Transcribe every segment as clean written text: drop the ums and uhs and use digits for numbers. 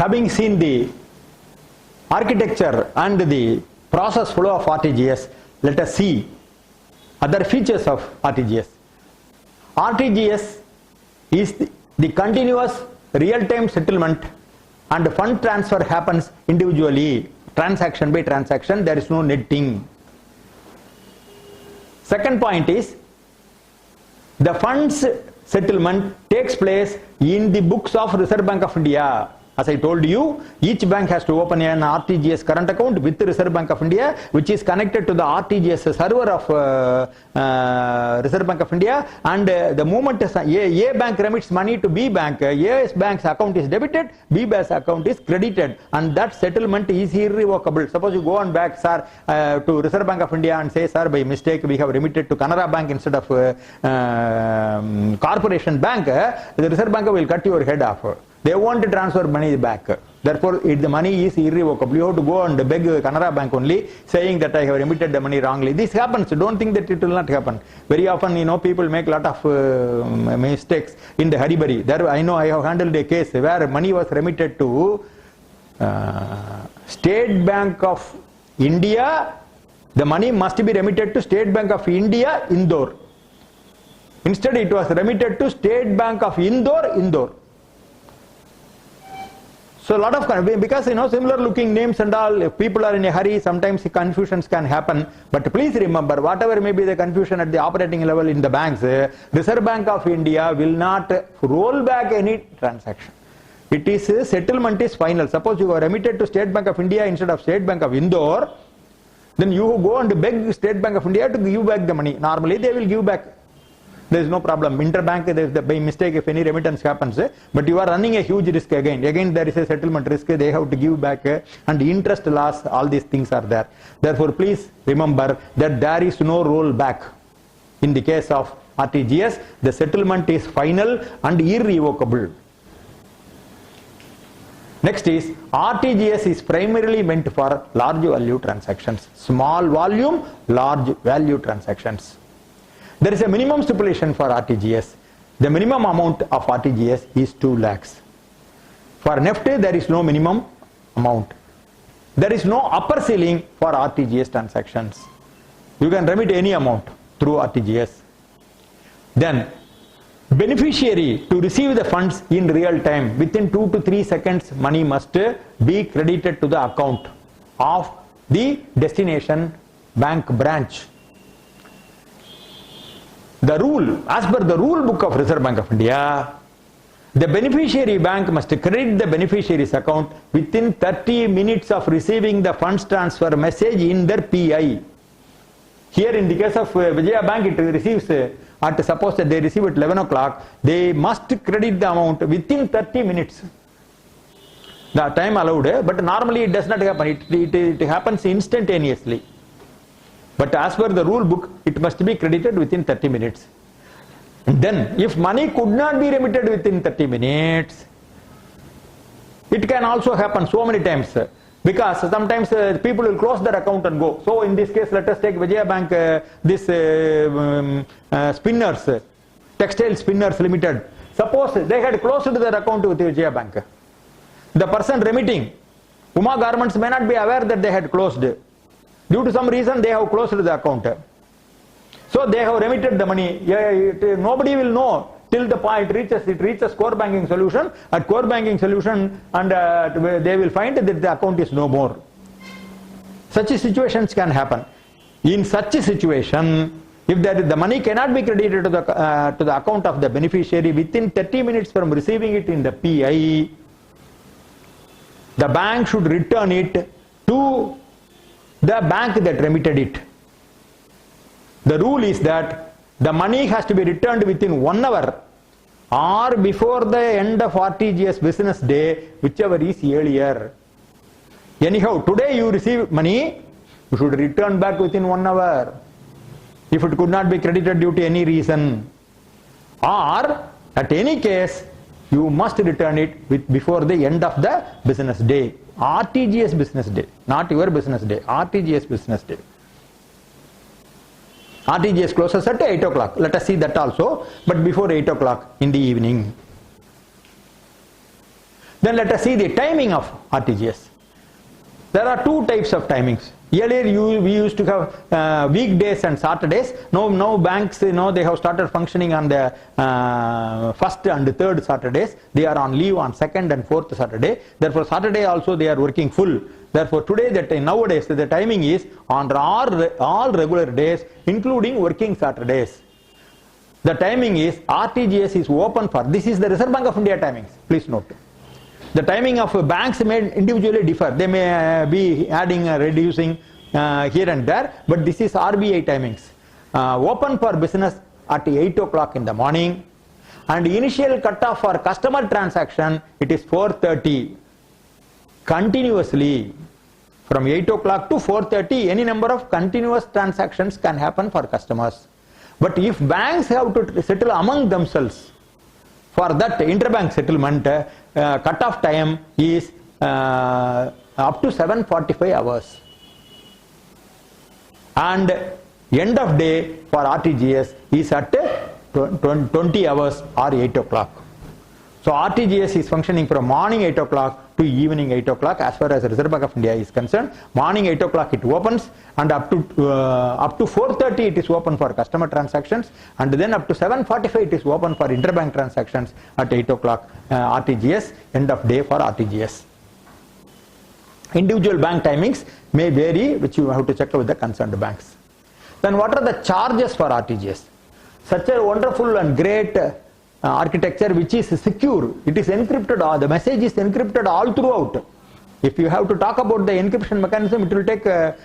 Having seen the architecture and the process flow of RTGS, let us see other features of RTGS. RTGS is the continuous real-time settlement and fund transfer happens individually, transaction by transaction, there is no netting. Second point is, the funds settlement takes place in the books of Reserve Bank of India. As I told you, each bank has to open an RTGS current account with the Reserve Bank of India, which is connected to the RTGS server of Reserve Bank of India. And the moment A bank remits money to B bank, A bank's account is debited, B bank's account is credited, and that settlement is irrevocable. Suppose you go on back, sir, to Reserve Bank of India and say, sir, by mistake we have remitted to Canara Bank instead of Corporation Bank, the Reserve Bank will cut your head off. They want to transfer money back. Therefore, the money is irrevocable. You have to go and beg Canara Bank only, saying that I have remitted the money wrongly. This happens. Don't think that it will not happen. Very often, people make a lot of mistakes in the hurry-burry. There, I know I have handled a case where money was remitted to State Bank of India. The money must be remitted to State Bank of India, Indore. Instead, it was remitted to State Bank of Indore. So a lot of, because similar looking names and all, if people are in a hurry, sometimes confusions can happen. But please remember, whatever may be the confusion at the operating level in the banks, Reserve Bank of India will not roll back any transaction. It is, settlement is final. Suppose you are remitted to State Bank of India instead of State Bank of Indore, then you go and beg State Bank of India to give back the money. Normally they will give back. There is no problem. Interbank, by mistake, if any remittance happens, but you are running a huge risk again. Again, there is a settlement risk. They have to give back, and interest loss. All these things are there. Therefore, please remember that there is no rollback. In the case of RTGS, the settlement is final and irrevocable. Next is, RTGS is primarily meant for large value transactions. Small volume, large value transactions. There is a minimum stipulation for RTGS. The minimum amount of RTGS is 2 lakhs. For NEFT, there is no minimum amount. There is no upper ceiling for RTGS transactions. You can remit any amount through RTGS. Then, beneficiary to receive the funds in real time, within 2 to 3 seconds, money must be credited to the account of the destination bank branch. The rule, as per the rule book of Reserve Bank of India, the beneficiary bank must credit the beneficiary's account within 30 minutes of receiving the funds transfer message in their PI. Here in the case of Vijaya Bank, it receives, suppose that they receive at 11 o'clock, they must credit the amount within 30 minutes. The time allowed, but normally it does not happen. It happens instantaneously. But as per the rule book, it must be credited within 30 minutes. And then, if money could not be remitted within 30 minutes, it can also happen so many times. Because sometimes people will close their account and go. So in this case, let us take Vijaya Bank, this spinners, textile spinners limited. Suppose they had closed their account with Vijaya Bank. The person remitting, Uma Garments may not be aware that they had closed. Due to some reason, they have closed the account. So they have remitted the money. Nobody will know till the point it reaches core banking solution. At core banking solution, and they will find that the account is no more. Such situations can happen. In such a situation, if the money cannot be credited to the account of the beneficiary within 30 minutes from receiving it in the PI, the bank should return it to the bank that remitted it. The rule is that the money has to be returned within 1 hour or before the end of RTGS business day, whichever is earlier. Anyhow, today you receive money, you should return back within 1 hour. If it could not be credited due to any reason, or at any case, you must return it before the end of the business day. RTGS business day, not your business day, RTGS business day. RTGS closes at 8 o'clock. Let us see that also, but before 8 o'clock in the evening. Then let us see the timing of RTGS. There are two types of timings. Earlier we used to have weekdays and Saturdays. Now banks, they have started functioning on the first and third Saturdays. They are on leave on second and fourth Saturday. Therefore Saturday also they are working full. Therefore today nowadays the timing is on all regular days including working Saturdays. The timing is RTGS is open for, this is the Reserve Bank of India timings, please note. The timing of banks may individually differ. They may be adding or reducing here and there, but this is RBI timings. Open for business at 8 o'clock in the morning, and initial cutoff for customer transaction, it is 4:30. Continuously, from 8 o'clock to 4:30, any number of continuous transactions can happen for customers. But if banks have to settle among themselves, for that interbank settlement, cutoff time is up to 7:45 hours. And end of day for RTGS is at 20 hours or 8 o'clock. So RTGS is functioning from morning 8 o'clock to evening 8 o'clock as far as the Reserve Bank of India is concerned. Morning 8 o'clock it opens, and up to 4:30 it is open for customer transactions, and then up to 7:45 it is open for interbank transactions at 8 o'clock RTGS, end of day for RTGS. Individual bank timings may vary, which you have to check with the concerned banks. Then what are the charges for RTGS? Such a wonderful and great architecture which is secure, it is encrypted, the message is encrypted all throughout. If you have to talk about the encryption mechanism, it will take a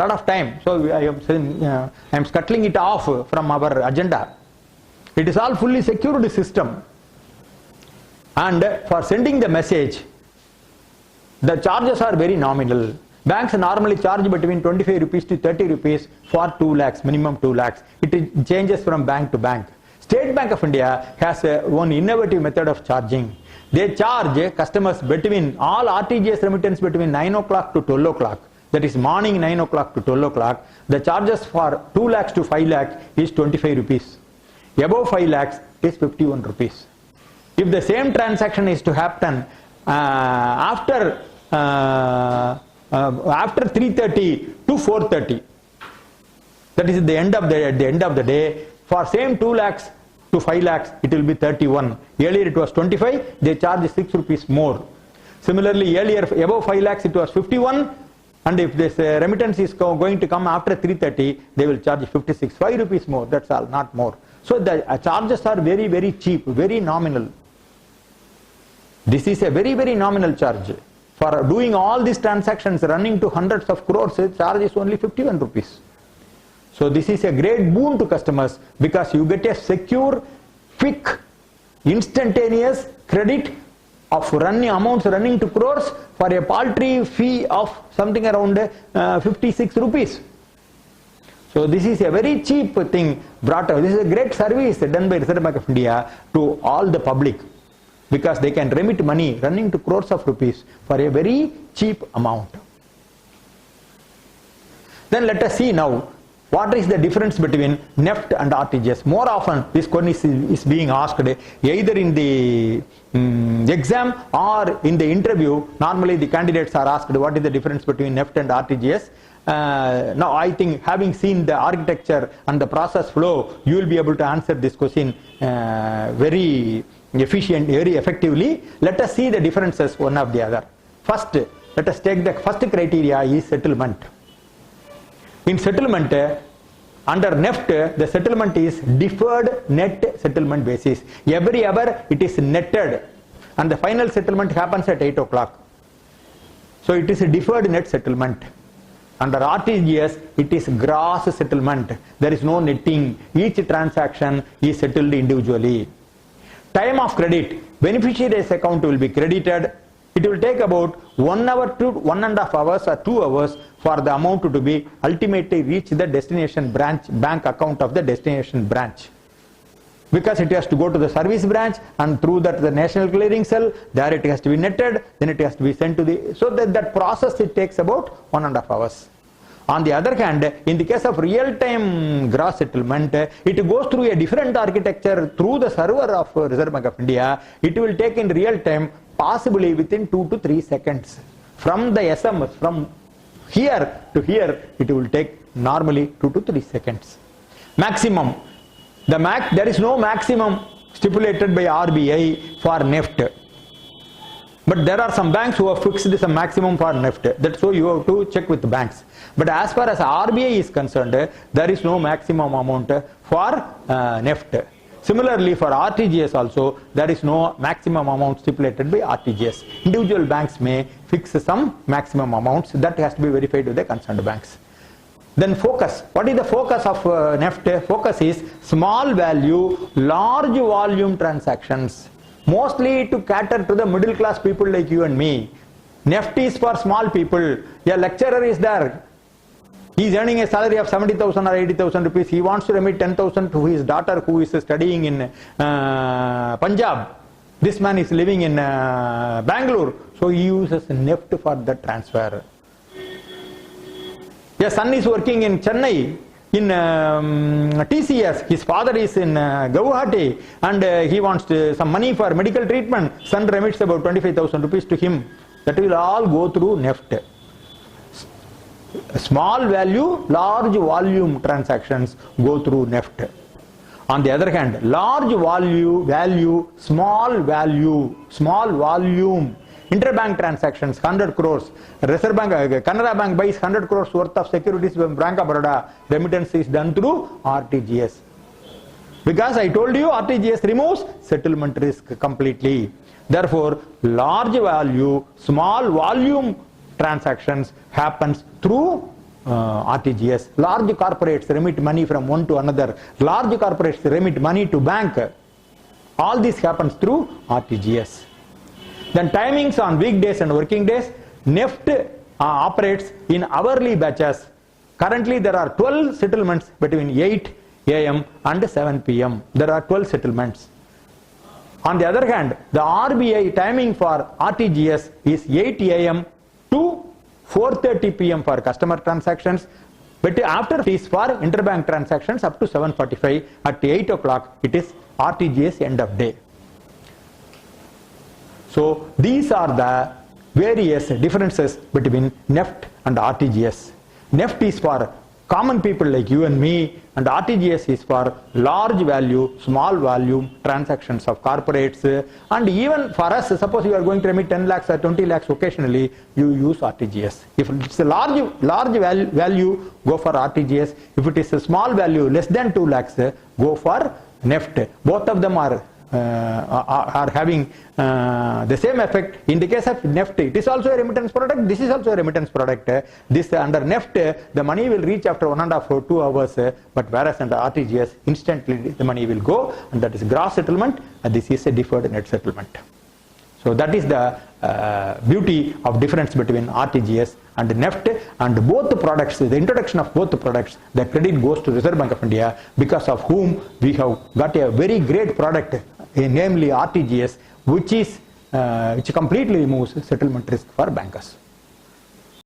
lot of time. So I am scuttling it off from our agenda. It is all fully secured system. And for sending the message, the charges are very nominal. Banks normally charge between 25 rupees to 30 rupees for 2 lakhs, minimum 2 lakhs. It changes from bank to bank. State Bank of India has one innovative method of charging. They charge customers between all RTGS remittance between 9 o'clock to 12 o'clock. That is morning 9 o'clock to 12 o'clock. The charges for 2 lakhs to 5 lakhs is 25 rupees. Above 5 lakhs is 51 rupees. If the same transaction is to happen after 3:30 to 4:30, that is at the end of the day, for same 2 lakhs to 5 lakhs, it will be 31. Earlier it was 25, they charge 6 rupees more. Similarly, earlier above 5 lakhs it was 51, and if this remittance is going to come after 3:30, they will charge 56, 5 rupees more, that's all, not more. So the charges are very, very cheap, very nominal. This is a very, very nominal charge. For doing all these transactions running to hundreds of crores, the charge is only 51 rupees. So this is a great boon to customers because you get a secure, quick, instantaneous credit of amounts running to crores for a paltry fee of something around 56 rupees. So this is a very cheap thing brought out. This is a great service done by Reserve Bank of India to all the public, because they can remit money running to crores of rupees for a very cheap amount. Then let us see now, what is the difference between NEFT and RTGS? More often this question is being asked either in the exam or in the interview. Normally the candidates are asked what is the difference between NEFT and RTGS. Now I think having seen the architecture and the process flow, you will be able to answer this question very efficient, very effectively. Let us see the differences one of the other. First, let us take the first criteria is settlement. In settlement, under NEFT, the settlement is deferred net settlement basis. Every hour it is netted, and the final settlement happens at 8 o'clock. So it is a deferred net settlement. Under RTGS, it is gross settlement. There is no netting. Each transaction is settled individually. Time of credit, beneficiary's account will be credited. It will take about 1 hour to 1.5 hours or 2 hours for the amount to be ultimately reach the destination branch, bank account of the destination branch. Because it has to go to the service branch, and through that the national clearing cell, there it has to be netted, then it has to be sent to the, so that process it takes about 1.5 hours. On the other hand, in the case of real-time gross settlement, it goes through a different architecture through the server of Reserve Bank of India. It will take in real time possibly within 2 to 3 seconds. From the SMS, from here to here, it will take normally 2 to 3 seconds. Maximum. There is no maximum stipulated by RBI for NEFT. But there are some banks who have fixed some maximum for NEFT. That's so you have to check with the banks. But as far as RBI is concerned, there is no maximum amount for NEFT. Similarly, for RTGS also, there is no maximum amount stipulated by RTGS. Individual banks may fix some maximum amounts. That has to be verified with the concerned banks. Then focus. What is the focus of NEFT? Focus is small value, large volume transactions. Mostly to cater to the middle class people like you and me. NEFT is for small people. A lecturer is there. He is earning a salary of 70,000 or 80,000 rupees. He wants to remit 10,000 to his daughter who is studying in Punjab. This man is living in Bangalore. So he uses NEFT for the transfer. A son is working in Chennai. In TCS, his father is in Guwahati and he wants some money for medical treatment. Son remits about 25,000 rupees to him. That will all go through NEFT. Small value, large volume transactions go through NEFT. On the other hand, large value, small volume, interbank transactions, 100 crores. Reserve Bank, Canara Bank buys 100 crores worth of securities from Bank of Baroda. Remittance is done through RTGS. Because I told you, RTGS removes settlement risk completely. Therefore, large value, small volume transactions happens through RTGS. Large corporates remit money from one to another. Large corporates remit money to bank. All this happens through RTGS. Then timings on weekdays and working days. NEFT operates in hourly batches. Currently there are 12 settlements between 8 AM and 7 PM. There are 12 settlements. On the other hand, the RBI timing for RTGS is 8 AM to 4:30 PM for customer transactions. But after it is for interbank transactions up to 7:45. At 8 o'clock it is RTGS end of day. So these are the various differences between NEFT and RTGS. NEFT is for common people like you and me, and RTGS is for large value, small volume transactions of corporates. And even for us, suppose you are going to remit 10 lakhs or 20 lakhs occasionally, you use RTGS. If it's a large value, go for RTGS. If it is a small value, less than 2 lakhs, go for NEFT. Both of them are having the same effect. In the case of NEFT, it is also a remittance product. This is also a remittance product. This under NEFT, the money will reach after 1.5 or 2 hours. But whereas under RTGS, instantly the money will go, and that is gross settlement. And this is a deferred net settlement. So that is the beauty of difference between RTGS and NEFT, and both the products, the introduction of both the products, the credit goes to Reserve Bank of India, because of whom we have got a very great product, namely RTGS, which completely removes settlement risk for bankers.